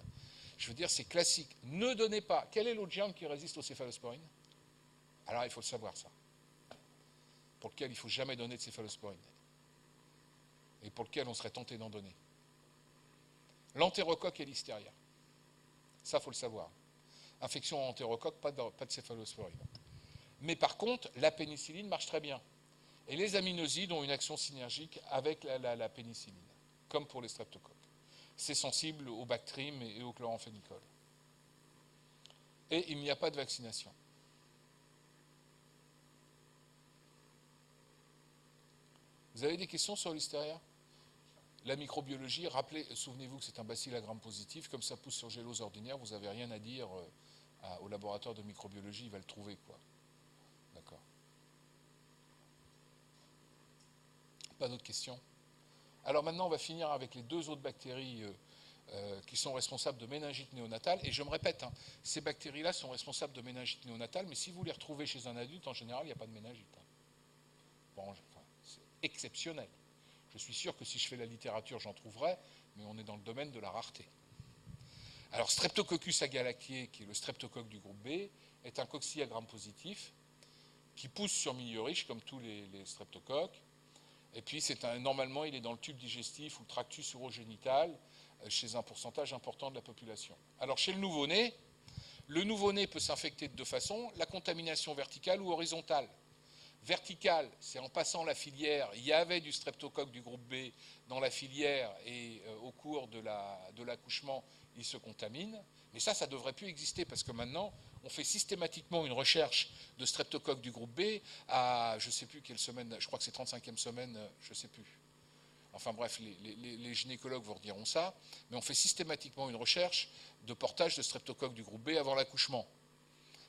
A: Je veux dire, c'est classique. Ne donnez pas. Quel est l'autre germe qui résiste aux céphalosporines? Alors, il faut le savoir, ça. Pour lequel il ne faut jamais donner de céphalosporine. Et pour lequel on serait tenté d'en donner. L'entérocoque et l'hystéria. Ça, il faut le savoir. Infection entérocoque, pas de céphalosporine. Mais par contre, la pénicilline marche très bien. Et les aminosides ont une action synergique avec la pénicilline, comme pour les streptocoques. C'est sensible au Bactrim et au chloramphénicol. Et il n'y a pas de vaccination. Vous avez des questions sur l'hystéria? La microbiologie, souvenez-vous que c'est un bacille à Gram positif, comme ça pousse sur gélose ordinaire, vous n'avez rien à dire au laboratoire de microbiologie, il va le trouver, quoi. D'accord. Pas d'autres questions? Alors maintenant, on va finir avec les 2 autres bactéries qui sont responsables de méningite néonatale. Et je me répète, hein, ces bactéries-là sont responsables de méningite néonatale, mais si vous les retrouvez chez un adulte, en général, il n'y a pas de méningite. Hein. Bon, c'est exceptionnel. Je suis sûr que si je fais la littérature, j'en trouverai, mais on est dans le domaine de la rareté. Alors, Streptococcus agalactiae, qui est le streptocoque du groupe B, est un coccille à Gram positif qui pousse sur milieu riche, comme tous les streptocoques. Et puis, normalement, il est dans le tube digestif ou le tractus urogénital, chez un pourcentage important de la population. Alors, chez le nouveau-né peut s'infecter de 2 façons, la contamination verticale ou horizontale. Vertical, c'est en passant la filière, il y avait du streptocoque du groupe B dans la filière et au cours de l'accouchement, il se contamine. Mais ça ne devrait plus exister parce que maintenant, on fait systématiquement une recherche de streptocoque du groupe B à, je ne sais plus quelle semaine, je crois que c'est 35e semaine, je ne sais plus. Enfin bref, les gynécologues vous rediront ça, mais on fait systématiquement une recherche de portage de streptocoque du groupe B avant l'accouchement.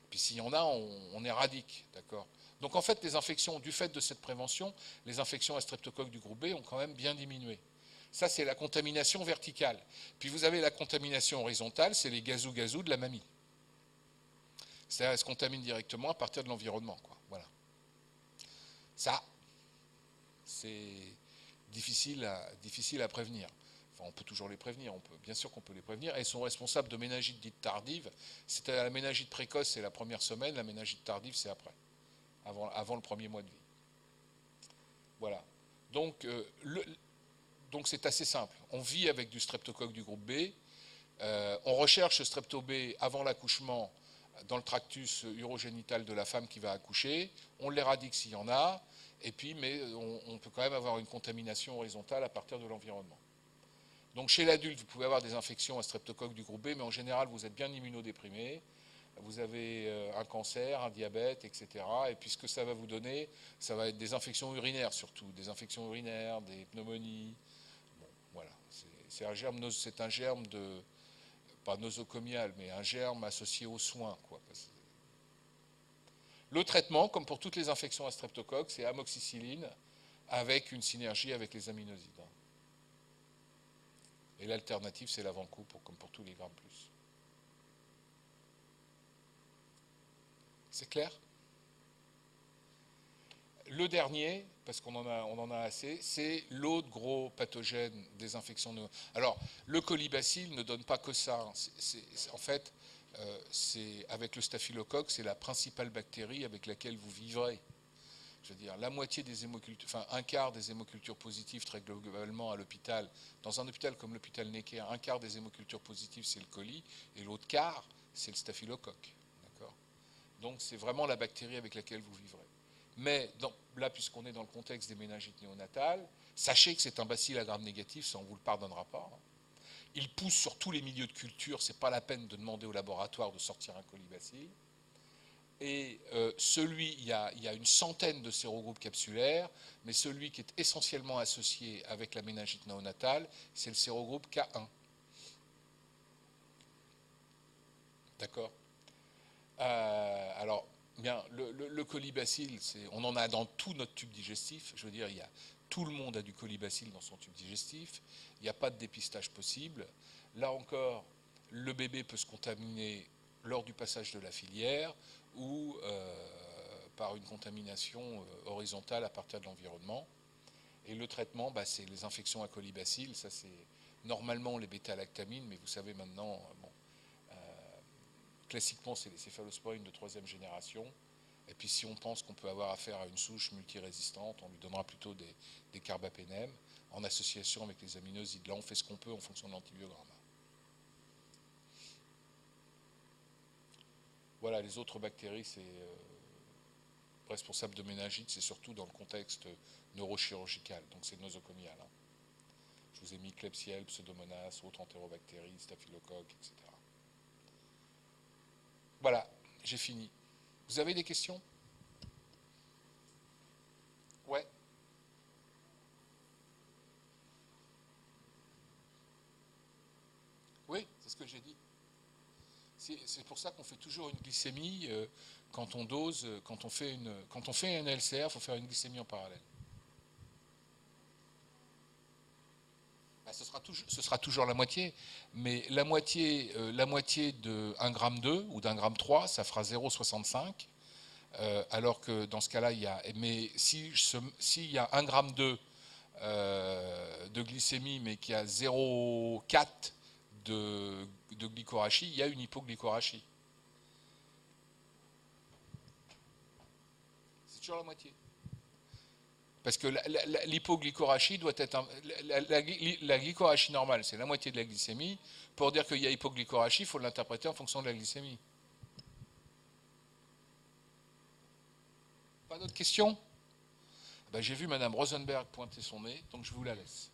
A: Puis s'il y en a, on éradique, d'accord. Donc en fait, les infections, du fait de cette prévention, les infections à streptocoque du groupe B ont quand même bien diminué. Ça, c'est la contamination verticale. Puis vous avez la contamination horizontale, c'est les gazous-gazous de la mamie. C'est-à-dire qu'elle se contamine directement à partir de l'environnement, quoi. Voilà. Ça, c'est difficile à prévenir. Enfin, on peut toujours les prévenir, bien sûr qu'on peut les prévenir. Et ils sont responsables de méningite dite tardive. C'est la méningite précoce, c'est la première semaine, la méningite tardive, c'est après, avant le premier mois de vie. Voilà. Donc, c'est assez simple. On vit avec du streptocoque du groupe B. On recherche le strepto B avant l'accouchement dans le tractus urogénital de la femme qui va accoucher. On l'éradique s'il y en a. Et puis, mais on peut quand même avoir une contamination horizontale à partir de l'environnement. Donc chez l'adulte, vous pouvez avoir des infections à streptocoque du groupe B, mais en général, vous êtes bien immunodéprimé. Vous avez un cancer, un diabète, etc. Et puis ce que ça va vous donner, ça va être des infections urinaires surtout, des infections urinaires, des pneumonies. Bon, voilà, c'est un germe de, pas nosocomial, mais un germe associé aux soins, quoi. Le traitement, comme pour toutes les infections à streptocoque, c'est amoxicilline avec une synergie avec les aminosides. Et l'alternative, c'est l'avant-coup, comme pour tous les grammes plus. C'est clair? Le dernier, parce qu'on en a assez, c'est l'autre gros pathogène des infections. Alors, le colibacille ne donne pas que ça. En fait, avec le staphylocoque, c'est la principale bactérie avec laquelle vous vivrez. Je veux dire, la moitié des hémocultures, enfin un quart des hémocultures positives très globalement à l'hôpital, dans un hôpital comme l'hôpital Necker, un quart des hémocultures positives c'est le coli et l'autre quart c'est le staphylocoque. D'accord. Donc c'est vraiment la bactérie avec laquelle vous vivrez. Mais là, puisqu'on est dans le contexte des méningites néonatales, sachez que c'est un bacille à gram négatif, ça on ne vous le pardonnera pas. Il pousse sur tous les milieux de culture, c'est pas la peine de demander au laboratoire de sortir un colibacille. Et il y a une centaine de sérogroupes capsulaires, mais celui qui est essentiellement associé avec la méningite néonatale, c'est le sérogroupe K1. D'accord. Alors, bien, le colibacille, on en a dans tout notre tube digestif. Je veux dire, tout le monde a du colibacille dans son tube digestif. Il n'y a pas de dépistage possible. Là encore, le bébé peut se contaminer lors du passage de la filière ou par une contamination horizontale à partir de l'environnement. Et le traitement, c'est les infections à colibacille. Ça, c'est normalement les bêta-lactamines, mais vous savez maintenant, classiquement, c'est les céphalosporines de 3e génération. Et puis si on pense qu'on peut avoir affaire à une souche multirésistante, on lui donnera plutôt des carbapénèmes en association avec les aminosides. Là, on fait ce qu'on peut en fonction de l'antibiogramme. Voilà, les autres bactéries, c'est responsable de méningite, c'est surtout dans le contexte neurochirurgical, donc c'est nosocomial. Je vous ai mis Klebsiella, Pseudomonas, autres entérobactéries, staphylocoques, etc. Voilà, j'ai fini. Vous avez des questions? Ouais. Oui, c'est ce que j'ai dit. C'est pour ça qu'on fait toujours une glycémie quand on dose, quand on fait un LCR, il faut faire une glycémie en parallèle. Ce sera toujours la moitié, mais la moitié de 1,2 g ou d'1,3 g, ça fera 0,65 g. Alors que dans ce cas-là, mais s'il y a 1,2 g de glycémie, mais qu'il y a 0,4 de glycorachie, il y a une hypoglycorachie. C'est toujours la moitié. Parce que l'hypoglycorachie doit être... la glycorachie normale, c'est la moitié de la glycémie. Pour dire qu'il y a hypoglycorachie, il faut l'interpréter en fonction de la glycémie. Pas d'autres questions ? J'ai vu Madame Rosenberg pointer son nez, donc je vous la laisse.